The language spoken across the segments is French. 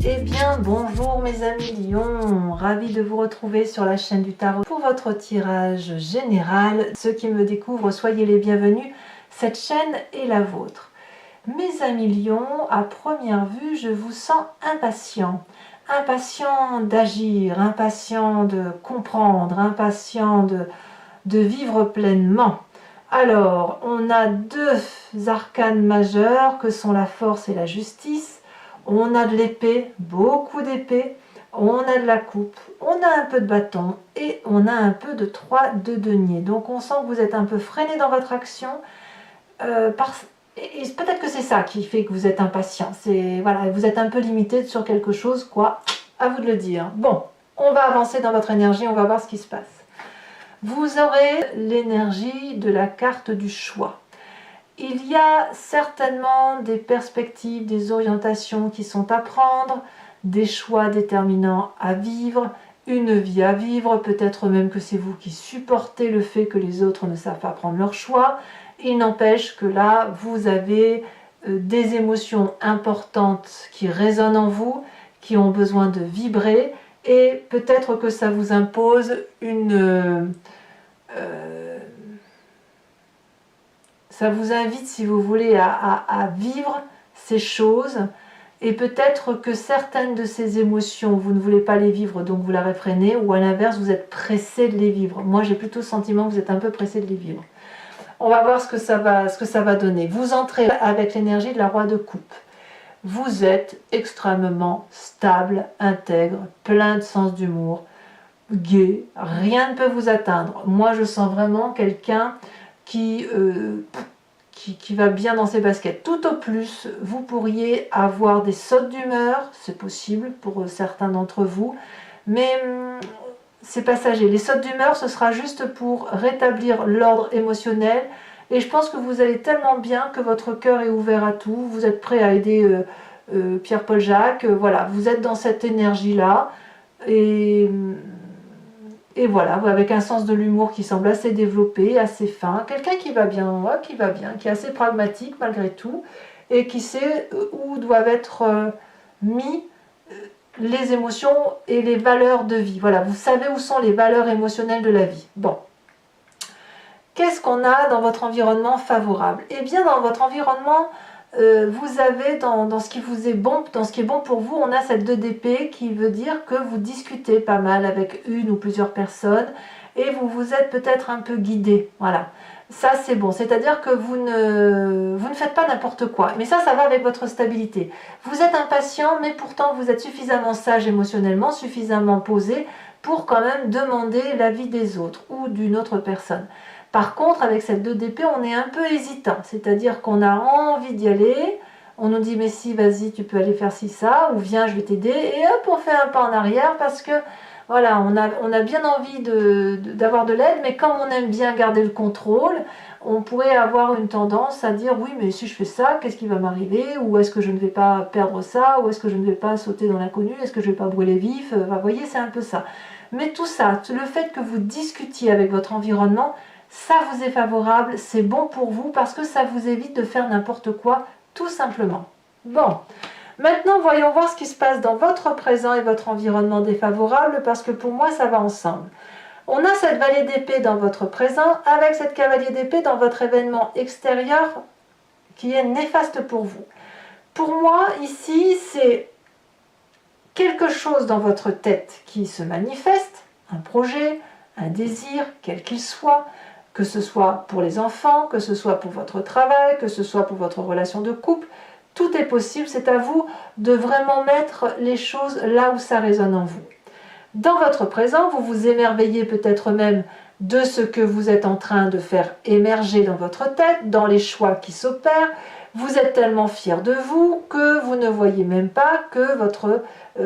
Eh bien, bonjour mes amis Lion, ravi de vous retrouver sur la chaîne du Tarot pour votre tirage général. Ceux qui me découvrent, soyez les bienvenus, cette chaîne est la vôtre. Mes amis Lion, à première vue, je vous sens impatient. Impatient d'agir, impatient de comprendre, impatient de vivre pleinement. Alors, on a deux arcanes majeurs que sont la force et la justice. On a de l'épée, beaucoup d'épée, on a de la coupe, on a un peu de bâton et on a un peu de 3 de denier. Donc on sent que vous êtes un peu freiné dans votre action. Et peut-être que c'est ça qui fait que vous êtes impatient. Voilà, vous êtes un peu limité sur quelque chose, quoi. À vous de le dire. Bon, on va avancer dans votre énergie, on va voir ce qui se passe. Vous aurez l'énergie de la carte du choix. Il y a certainement des perspectives, des orientations qui sont à prendre, des choix déterminants à vivre, une vie à vivre, peut-être même que c'est vous qui supportez le fait que les autres ne savent pas prendre leur choix. Il n'empêche que là, vous avez des émotions importantes qui résonnent en vous, qui ont besoin de vibrer, et peut-être que ça vous impose ça vous invite, si vous voulez, à vivre ces choses, et peut-être que certaines de ces émotions, vous ne voulez pas les vivre, donc vous la réfrénez, ou à l'inverse, vous êtes pressé de les vivre. Moi, j'ai plutôt le sentiment que vous êtes un peu pressé de les vivre. On va voir ce que ça va donner. Vous entrez avec l'énergie de la roi de coupe. Vous êtes extrêmement stable, intègre, plein de sens d'humour, gai, rien ne peut vous atteindre. Moi, je sens vraiment quelqu'un qui va bien dans ses baskets. Tout au plus, vous pourriez avoir des sautes d'humeur, c'est possible pour certains d'entre vous, mais c'est passager. Les sautes d'humeur, ce sera juste pour rétablir l'ordre émotionnel, et je pense que vous allez tellement bien que votre cœur est ouvert à tout, vous êtes prêt à aider Pierre-Paul Jacques, voilà, vous êtes dans cette énergie-là, et voilà, avec un sens de l'humour qui semble assez développé, assez fin, quelqu'un qui va bien, qui est assez pragmatique malgré tout, et qui sait où doivent être mis les émotions et les valeurs de vie. Voilà, vous savez où sont les valeurs émotionnelles de la vie. Bon. Qu'est-ce qu'on a dans votre environnement favorable? Eh bien, dans votre environnement, vous avez dans ce qui vous est bon, dans ce qui est bon pour vous, on a cette 2 d'épée qui veut dire que vous discutez pas mal avec une ou plusieurs personnes et vous vous êtes peut-être un peu guidé. Voilà, ça c'est bon, c'est-à-dire que vous ne faites pas n'importe quoi, mais ça va avec votre stabilité. Vous êtes impatient, mais pourtant vous êtes suffisamment sage émotionnellement, suffisamment posé pour quand même demander l'avis des autres ou d'une autre personne. Par contre, avec cette 2 d'épée, on est un peu hésitant, c'est-à-dire qu'on a envie d'y aller, on nous dit mais si, vas-y, tu peux aller faire ci, ça, ou viens, je vais t'aider, et hop, on fait un pas en arrière parce que, voilà, on a bien envie d'avoir de l'aide, mais comme on aime bien garder le contrôle, on pourrait avoir une tendance à dire oui, mais si je fais ça, qu'est-ce qui va m'arriver, ou est-ce que je ne vais pas perdre ça, ou est-ce que je ne vais pas sauter dans l'inconnu, est-ce que je ne vais pas brûler vif, vous voyez, c'est un peu ça. Mais tout ça, le fait que vous discutiez avec votre environnement, ça vous est favorable, c'est bon pour vous parce que ça vous évite de faire n'importe quoi, tout simplement. Bon, maintenant voyons voir ce qui se passe dans votre présent et votre environnement défavorable parce que pour moi ça va ensemble. On a cette vallée d'épée dans votre présent avec cette cavalier d'épée dans votre événement extérieur qui est néfaste pour vous. Pour moi ici c'est quelque chose dans votre tête qui se manifeste, un projet, un désir, quel qu'il soit, que ce soit pour les enfants, que ce soit pour votre travail, que ce soit pour votre relation de couple, tout est possible, c'est à vous de vraiment mettre les choses là où ça résonne en vous. Dans votre présent, vous vous émerveillez peut-être même de ce que vous êtes en train de faire émerger dans votre tête, dans les choix qui s'opèrent. Vous êtes tellement fier de vous que vous ne voyez même pas que votre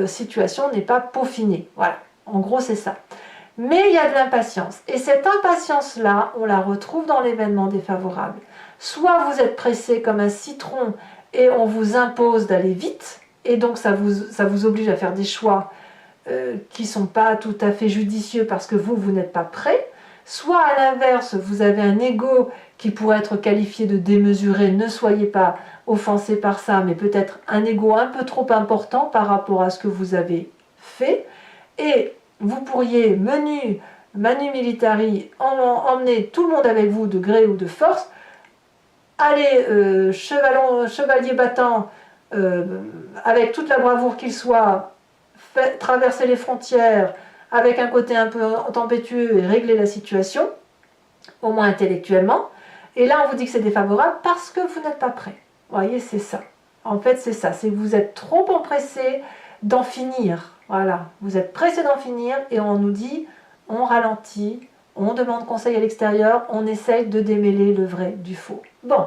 situation n'est pas peaufinée. Voilà, en gros c'est ça. Mais il y a de l'impatience. Et cette impatience-là, on la retrouve dans l'événement défavorable. Soit vous êtes pressé comme un citron et on vous impose d'aller vite, et donc ça vous oblige à faire des choix qui ne sont pas tout à fait judicieux parce que vous n'êtes pas prêt. soit à l'inverse, vous avez un ego qui pourrait être qualifié de démesuré, ne soyez pas offensés par ça, mais peut-être un ego un peu trop important par rapport à ce que vous avez fait, et vous pourriez, manu militari, emmener tout le monde avec vous de gré ou de force, aller chevalier battant, avec toute la bravoure qu'il soit, traverser les frontières avec un côté un peu tempétueux et régler la situation, au moins intellectuellement. Et là, on vous dit que c'est défavorable parce que vous n'êtes pas prêt. Vous voyez, c'est ça. En fait, c'est ça. C'est que vous êtes trop empressé d'en finir. Voilà. Vous êtes pressé d'en finir et on nous dit, on ralentit, on demande conseil à l'extérieur, on essaye de démêler le vrai du faux. Bon.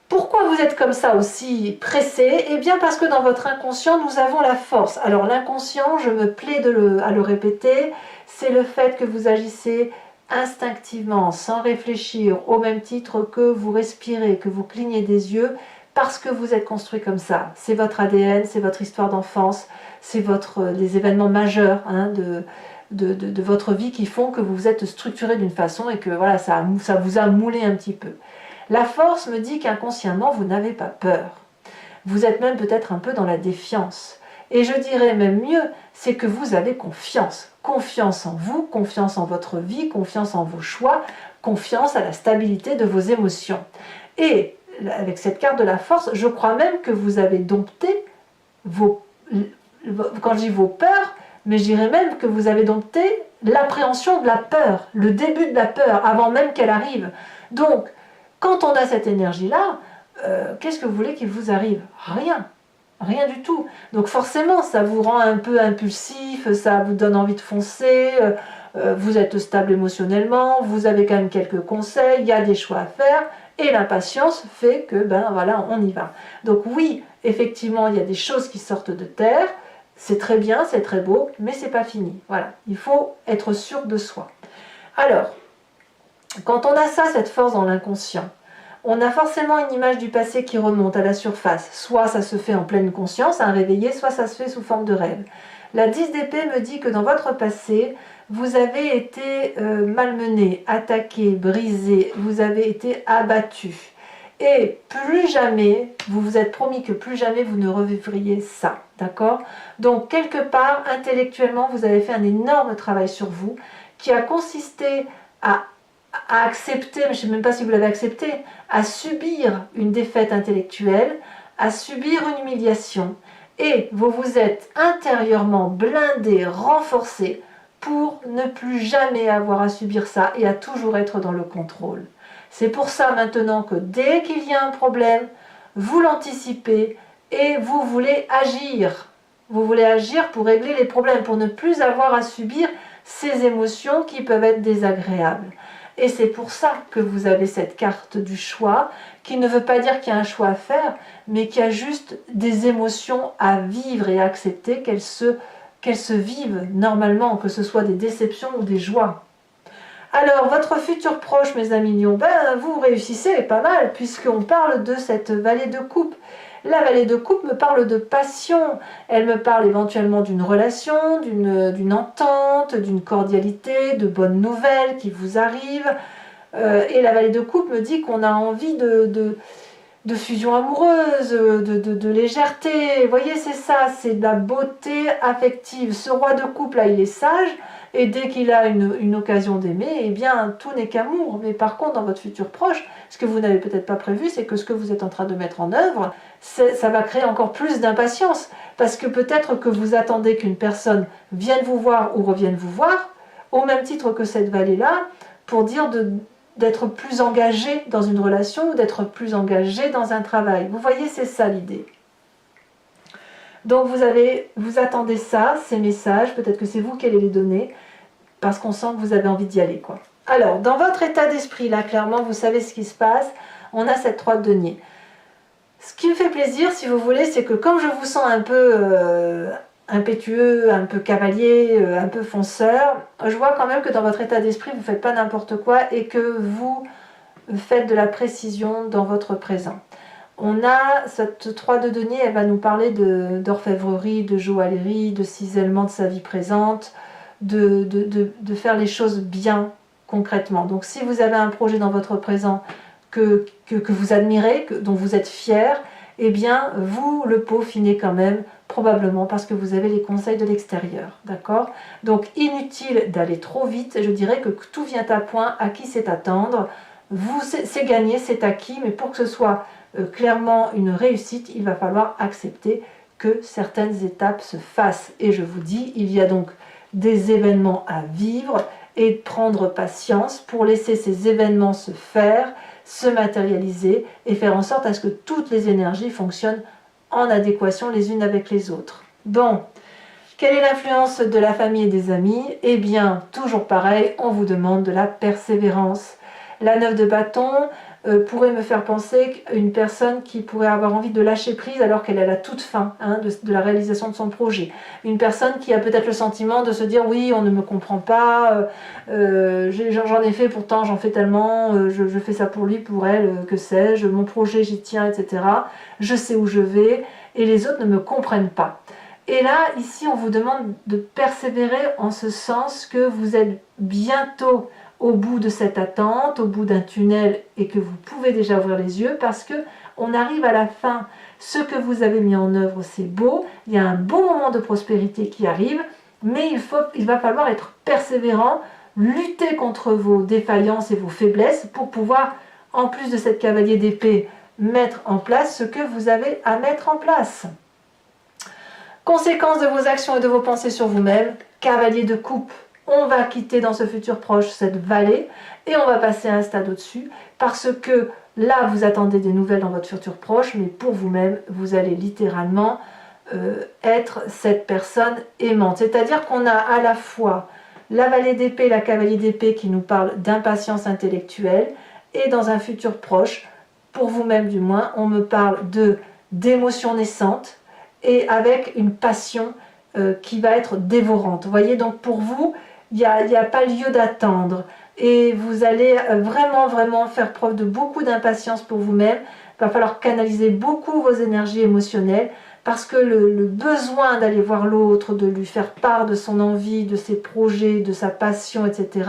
Pourquoi vous êtes comme ça aussi pressé? Eh bien parce que dans votre inconscient, nous avons la force. Alors l'inconscient, je me plais à le répéter, c'est le fait que vous agissez instinctivement, sans réfléchir, au même titre que vous respirez, que vous clignez des yeux, parce que vous êtes construit comme ça. C'est votre ADN, c'est votre histoire d'enfance, c'est les événements majeurs de votre vie qui font que vous vous êtes structuré d'une façon et que voilà, ça vous a moulé un petit peu. La force me dit qu'inconsciemment, vous n'avez pas peur. Vous êtes même peut-être un peu dans la défiance. Et je dirais même mieux, c'est que vous avez confiance. Confiance en vous, confiance en votre vie, confiance en vos choix, confiance à la stabilité de vos émotions. Et avec cette carte de la force, je crois même que vous avez dompté quand je dis vos peurs, mais je dirais même que vous avez dompté l'appréhension de la peur, le début de la peur, avant même qu'elle arrive. Donc, quand on a cette énergie-là, qu'est-ce que vous voulez qu'il vous arrive? Rien. Rien du tout. Donc forcément, ça vous rend un peu impulsif, ça vous donne envie de foncer, vous êtes stable émotionnellement, vous avez quand même quelques conseils, il y a des choix à faire, et l'impatience fait que, ben voilà, on y va. Donc oui, effectivement, il y a des choses qui sortent de terre, c'est très bien, c'est très beau, mais c'est pas fini. Voilà, il faut être sûr de soi. Alors, quand on a ça, cette force dans l'inconscient, on a forcément une image du passé qui remonte à la surface. Soit ça se fait en pleine conscience, un réveillé, soit ça se fait sous forme de rêve. La 10 d'épée me dit que dans votre passé, vous avez été malmené, attaqué, brisé, vous avez été abattu. Et plus jamais, vous vous êtes promis que plus jamais vous ne revivriez ça. D'accord? Donc quelque part, intellectuellement, vous avez fait un énorme travail sur vous qui a consisté à accepter, mais je ne sais même pas si vous l'avez accepté, à subir une défaite intellectuelle, à subir une humiliation. Et vous vous êtes intérieurement blindé, renforcé pour ne plus jamais avoir à subir ça et à toujours être dans le contrôle. C'est pour ça maintenant que dès qu'il y a un problème, vous l'anticipez et vous voulez agir. Vous voulez agir pour régler les problèmes, pour ne plus avoir à subir ces émotions qui peuvent être désagréables. Et c'est pour ça que vous avez cette carte du choix, qui ne veut pas dire qu'il y a un choix à faire, mais qu'il y a juste des émotions à vivre et à accepter, qu'elles se vivent normalement, que ce soit des déceptions ou des joies. Alors, votre futur proche, mes amis Lions, ben, vous réussissez pas mal, puisqu'on parle de cette vallée de coupe. La vallée de coupe me parle de passion, elle me parle éventuellement d'une relation, d'une entente, d'une cordialité, de bonnes nouvelles qui vous arrivent. Et la vallée de coupe me dit qu'on a envie de fusion amoureuse, de légèreté. Vous voyez, c'est ça, c'est de la beauté affective. Ce roi de coupe, là, il est sage, et dès qu'il a une occasion d'aimer, eh bien, tout n'est qu'amour. Mais par contre, dans votre futur proche, ce que vous n'avez peut-être pas prévu, c'est que ce que vous êtes en train de mettre en œuvre, ça va créer encore plus d'impatience. Parce que peut-être que vous attendez qu'une personne vienne vous voir ou revienne vous voir, au même titre que cette vallée-là, pour dire d'être plus engagé dans une relation ou d'être plus engagé dans un travail. Vous voyez, c'est ça l'idée. Donc vous attendez ça, ces messages, peut-être que c'est vous qui allez les donner, parce qu'on sent que vous avez envie d'y aller, quoi. Alors, dans votre état d'esprit, là, clairement, vous savez ce qui se passe, on a cette 3 de denier. Ce qui me fait plaisir, si vous voulez, c'est que comme je vous sens un peu impétueux, un peu cavalier, un peu fonceur, je vois quand même que dans votre état d'esprit, vous ne faites pas n'importe quoi et que vous faites de la précision dans votre présent. On a cette 3 de denier, elle va nous parler d'orfèvrerie, de joaillerie, de cisaillement de sa vie présente, de faire les choses bien, concrètement. Donc si vous avez un projet dans votre présent que vous admirez, dont vous êtes fier, eh bien vous le peaufinez quand même, probablement parce que vous avez les conseils de l'extérieur, d'accord? Donc inutile d'aller trop vite, je dirais que tout vient à point, à qui c'est attendre, c'est gagné, c'est acquis, mais pour que ce soit clairement une réussite, il va falloir accepter que certaines étapes se fassent. Et je vous dis, il y a donc des événements à vivre et prendre patience pour laisser ces événements se faire, se matérialiser et faire en sorte à ce que toutes les énergies fonctionnent en adéquation les unes avec les autres. Bon, quelle est l'influence de la famille et des amis? Eh bien, toujours pareil, on vous demande de la persévérance. La 9 de bâton pourrait me faire penser à une personne qui pourrait avoir envie de lâcher prise alors qu'elle est à la toute fin de la réalisation de son projet. Une personne qui a peut-être le sentiment de se dire oui, on ne me comprend pas, j'en ai fait, pourtant j'en fais tellement, je fais ça pour lui, pour elle, que sais-je, mon projet j'y tiens, etc. Je sais où je vais et les autres ne me comprennent pas. Et là, ici, on vous demande de persévérer en ce sens que vous êtes bientôt au bout de cette attente, au bout d'un tunnel et que vous pouvez déjà ouvrir les yeux parce que on arrive à la fin. Ce que vous avez mis en œuvre, c'est beau, il y a un beau moment de prospérité qui arrive, mais il va falloir être persévérant, lutter contre vos défaillances et vos faiblesses pour pouvoir, en plus de cette cavalier d'épée, mettre en place ce que vous avez à mettre en place. Conséquence de vos actions et de vos pensées sur vous-même, cavalier de coupe. On va quitter dans ce futur proche cette vallée et on va passer à un stade au-dessus parce que là, vous attendez des nouvelles dans votre futur proche, mais pour vous-même, vous allez littéralement être cette personne aimante. C'est-à-dire qu'on a à la fois la vallée d'épée, la cavalier d'épée qui nous parle d'impatience intellectuelle et dans un futur proche, pour vous-même du moins, on me parle d'émotions naissantes et avec une passion qui va être dévorante. Vous voyez, donc pour vous, il n'y a pas lieu d'attendre et vous allez vraiment faire preuve de beaucoup d'impatience pour vous-même. Il va falloir canaliser beaucoup vos énergies émotionnelles parce que le besoin d'aller voir l'autre, de lui faire part de son envie, de ses projets, de sa passion, etc.,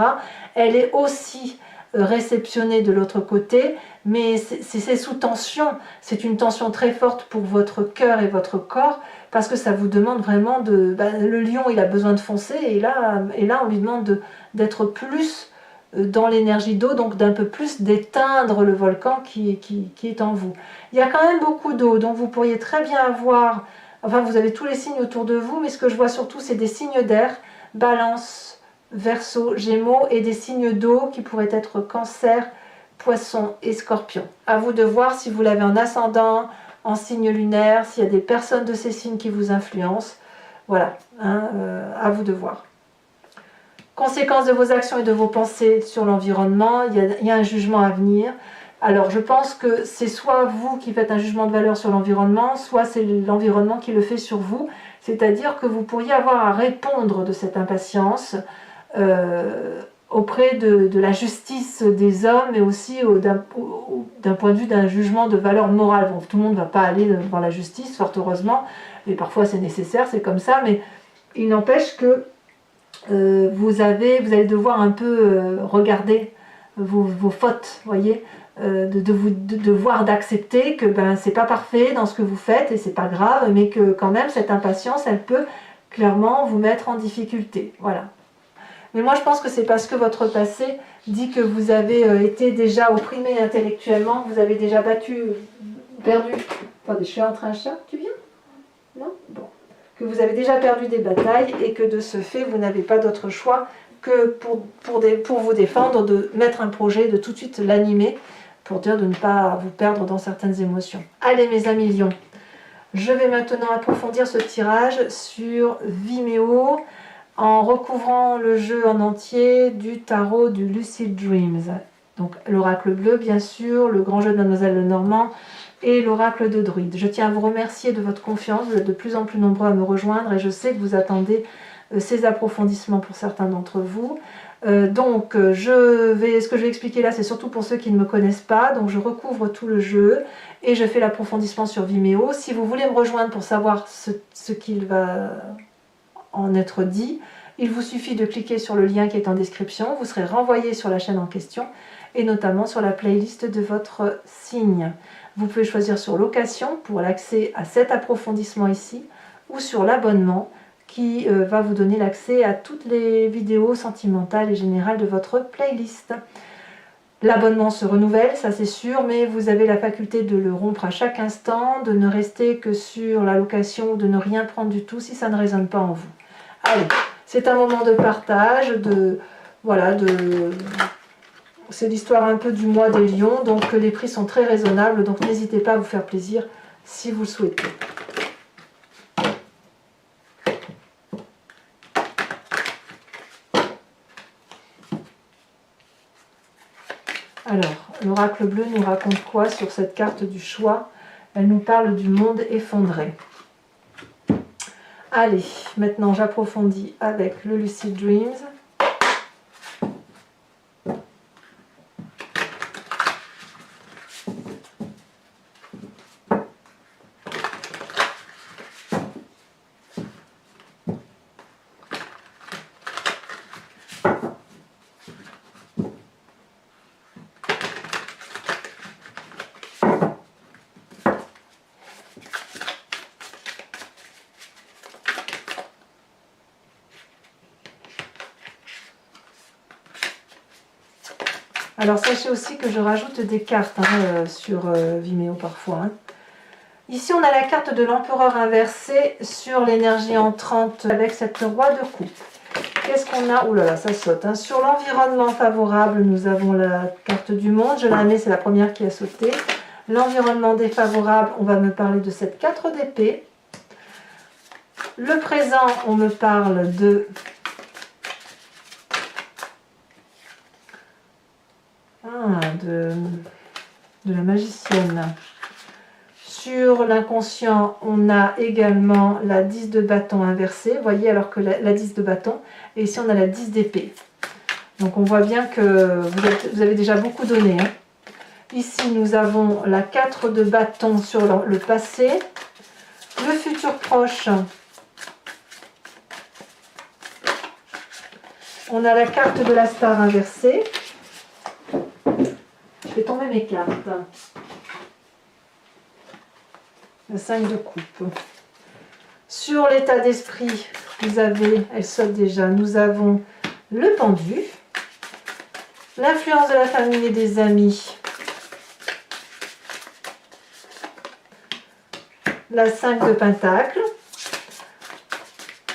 elle est aussi réceptionnée de l'autre côté, mais c'est sous tension, c'est une tension très forte pour votre cœur et votre corps, parce que ça vous demande vraiment le lion il a besoin de foncer, et là on lui demande d'être plus dans l'énergie d'eau, donc d'un peu plus d'éteindre le volcan qui est en vous. Il y a quand même beaucoup d'eau, donc vous pourriez très bien avoir, enfin vous avez tous les signes autour de vous, mais ce que je vois surtout c'est des signes d'air, Balance, Verseau, Gémeaux, et des signes d'eau qui pourraient être Cancer, Poisson et Scorpion. À vous de voir si vous l'avez en ascendant, en signe lunaire, s'il y a des personnes de ces signes qui vous influencent. Voilà, à vous de voir. Conséquences de vos actions et de vos pensées sur l'environnement, il y a un jugement à venir. Alors je pense que c'est soit vous qui faites un jugement de valeur sur l'environnement, soit c'est l'environnement qui le fait sur vous. C'est-à-dire que vous pourriez avoir à répondre de cette impatience auprès de la justice des hommes, mais aussi d'un point de vue d'un jugement de valeur morale. Bon, tout le monde ne va pas aller devant la justice, fort heureusement, et parfois c'est nécessaire, c'est comme ça, mais il n'empêche que vous allez devoir un peu regarder vos fautes, voyez, de voir, d'accepter que c'est pas parfait dans ce que vous faites et c'est pas grave, mais que quand même cette impatience elle peut clairement vous mettre en difficulté. Voilà. Mais moi je pense que c'est parce que votre passé dit que vous avez été déjà opprimé intellectuellement, vous avez déjà perdu. Attendez, je suis en train de chat, tu viens? Non? Bon. Que vous avez déjà perdu des batailles et que de ce fait vous n'avez pas d'autre choix que pour vous défendre, de mettre un projet, de tout de suite l'animer pour dire de ne pas vous perdre dans certaines émotions. Allez mes amis lions, je vais maintenant approfondir ce tirage sur Vimeo en recouvrant le jeu en entier du tarot du Lucid Dreams. Donc l'oracle bleu bien sûr, le grand jeu de Mademoiselle Lenormand et l'oracle de Druide. Je tiens à vous remercier de votre confiance, vous êtes de plus en plus nombreux à me rejoindre et je sais que vous attendez ces approfondissements pour certains d'entre vous. Donc ce que je vais expliquer là c'est surtout pour ceux qui ne me connaissent pas, donc je recouvre tout le jeu et je fais l'approfondissement sur Vimeo. Si vous voulez me rejoindre pour savoir ce qu'il va en être dit, Il vous suffit de cliquer sur le lien qui est en description, vous serez renvoyé sur la chaîne en question et notamment sur la playlist de votre signe. Vous pouvez choisir sur location pour l'accès à cet approfondissement ici ou sur l'abonnement qui va vous donner l'accès à toutes les vidéos sentimentales et générales de votre playlist. L'abonnement se renouvelle, ça c'est sûr, mais vous avez la faculté de le rompre à chaque instant, de ne rester que sur la location, de ne rien prendre du tout si ça ne résonne pas en vous. Allez, c'est un moment de partage, c'est l'histoire un peu du mois des lions, donc les prix sont très raisonnables, donc n'hésitez pas à vous faire plaisir si vous le souhaitez. Alors, l'oracle bleu nous raconte quoi sur cette carte du choix? Elle nous parle du monde effondré. Allez, maintenant j'approfondis avec le Lucid Dreams. Alors sachez aussi que je rajoute des cartes sur Vimeo parfois. Ici on a la carte de l'empereur inversé sur l'énergie entrante avec cette roi de coupe. Qu'est-ce qu'on a? Ouh là là, ça saute. Sur l'environnement favorable, nous avons la carte du monde. Je la mets, c'est la première qui a sauté. L'environnement défavorable, on va me parler de cette 4 d'épée. Le présent, on me parle de la magicienne. Sur l'inconscient, on a également la 10 de bâton inversée. Vous voyez, alors que la 10 de bâton, et ici on a la 10 d'épée. Donc on voit bien que vous avez déjà beaucoup donné. Ici nous avons la 4 de bâton sur le passé, le futur proche. On a la carte de la star inversée. Je vais tomber mes cartes. La 5 de coupe. Sur l'état d'esprit, vous avez, elle saute déjà, nous avons le pendu, l'influence de la famille et des amis, la 5 de pentacle.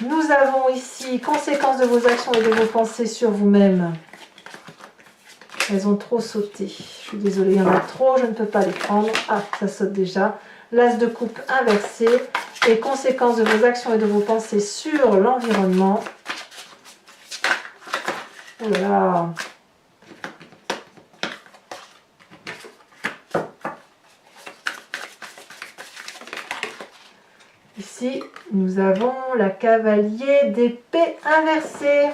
Nous avons ici conséquences de vos actions et de vos pensées sur vous-même. Elles ont trop sauté. Je suis désolée, il y en a trop, je ne peux pas les prendre. Ah, ça saute déjà. L'as de coupe inversé et conséquences de vos actions et de vos pensées sur l'environnement. Oh là là. Ici, nous avons la cavalier d'épée inversée.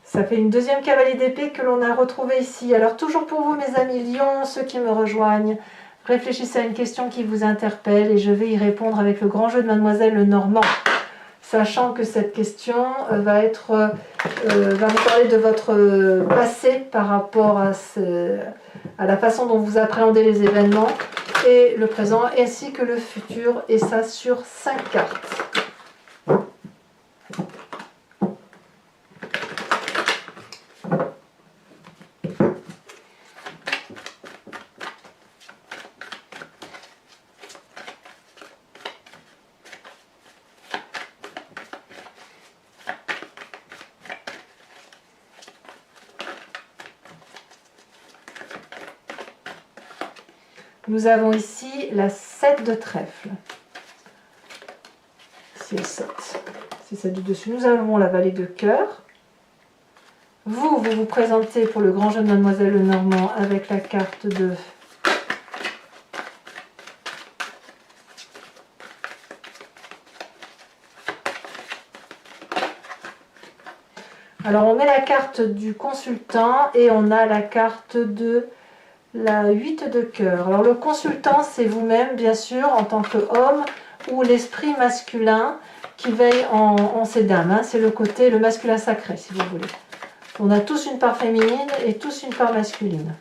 Ça fait une deuxième cavalier d'épée que l'on a retrouvée ici. Alors toujours pour vous mes amis lions, ceux qui me rejoignent, réfléchissez à une question qui vous interpelle et je vais y répondre avec le grand jeu de Mademoiselle Lenormand. Sachant que cette question va nous parler de votre passé par rapport à la façon dont vous appréhendez les événements et le présent ainsi que le futur, et ça sur 5 cartes. Nous avons ici la 7 de trèfle. Si elle saute, c'est celle du dessus. Nous avons la vallée de cœur. Vous vous présentez pour le grand jeu de Mademoiselle Lenormand avec la carte de Alors on met la carte du consultant et on a la carte de la 8 de cœur. Alors le consultant, c'est vous-même, bien sûr, en tant qu'homme ou l'esprit masculin qui veille en ces dames. Hein. C'est le côté, le masculin sacré, si vous voulez. On a tous une part féminine et tous une part masculine.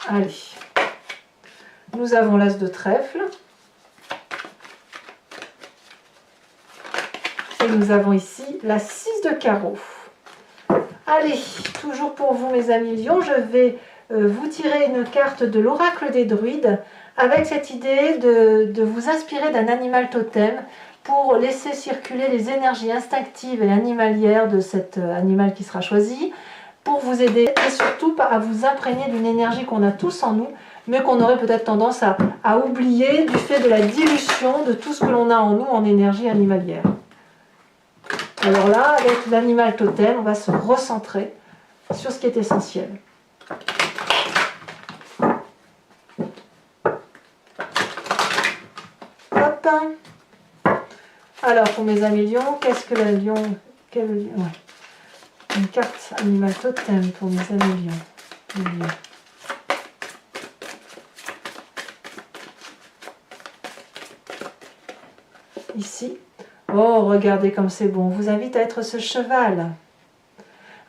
Allez. Nous avons l'as de trèfle. Et nous avons ici la 6 de carreau. Allez, toujours pour vous mes amis lions, je vais vous tirer une carte de l'oracle des druides avec cette idée de vous inspirer d'un animal totem pour laisser circuler les énergies instinctives et animalières de cet animal qui sera choisi, pour vous aider et surtout à vous imprégner d'une énergie qu'on a tous en nous, mais qu'on aurait peut-être tendance à oublier du fait de la dilution de tout ce que l'on a en nous en énergie animalière. Alors là, avec l'animal totem, on va se recentrer sur ce qui est essentiel. Hop. Alors, pour mes amis lions, qu'est-ce que le lion... Quel lion? Ouais. Une carte animal totem pour mes amis lions. Ici. Oh, regardez comme c'est bon. On vous invite à être ce cheval.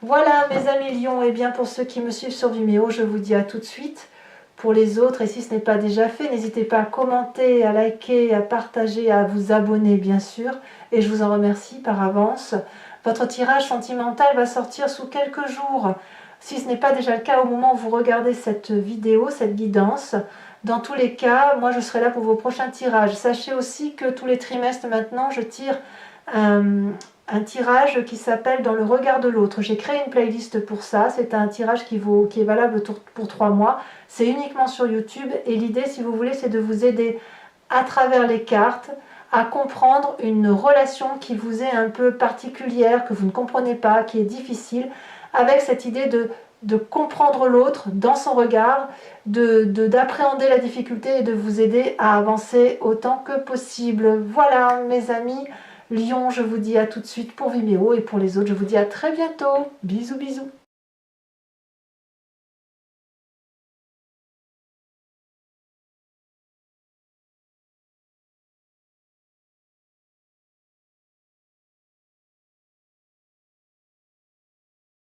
Voilà, mes amis lions. Et bien, pour ceux qui me suivent sur Vimeo, je vous dis à tout de suite. Pour les autres, et si ce n'est pas déjà fait, n'hésitez pas à commenter, à liker, à partager, à vous abonner, bien sûr. Et je vous en remercie par avance. Votre tirage sentimental va sortir sous quelques jours. Si ce n'est pas déjà le cas au moment où vous regardez cette vidéo, cette guidance. Dans tous les cas, moi je serai là pour vos prochains tirages. Sachez aussi que tous les trimestres maintenant, je tire un tirage qui s'appelle Dans le regard de l'autre. J'ai créé une playlist pour ça. C'est un tirage qui est valable pour 3 mois. C'est uniquement sur YouTube. Et l'idée, si vous voulez, c'est de vous aider à travers les cartes à comprendre une relation qui vous est un peu particulière, que vous ne comprenez pas, qui est difficile, avec cette idée de comprendre l'autre dans son regard, d'appréhender la difficulté et de vous aider à avancer autant que possible. Voilà mes amis Lions, je vous dis à tout de suite pour Vimeo et pour les autres, je vous dis à très bientôt. Bisous, bisous.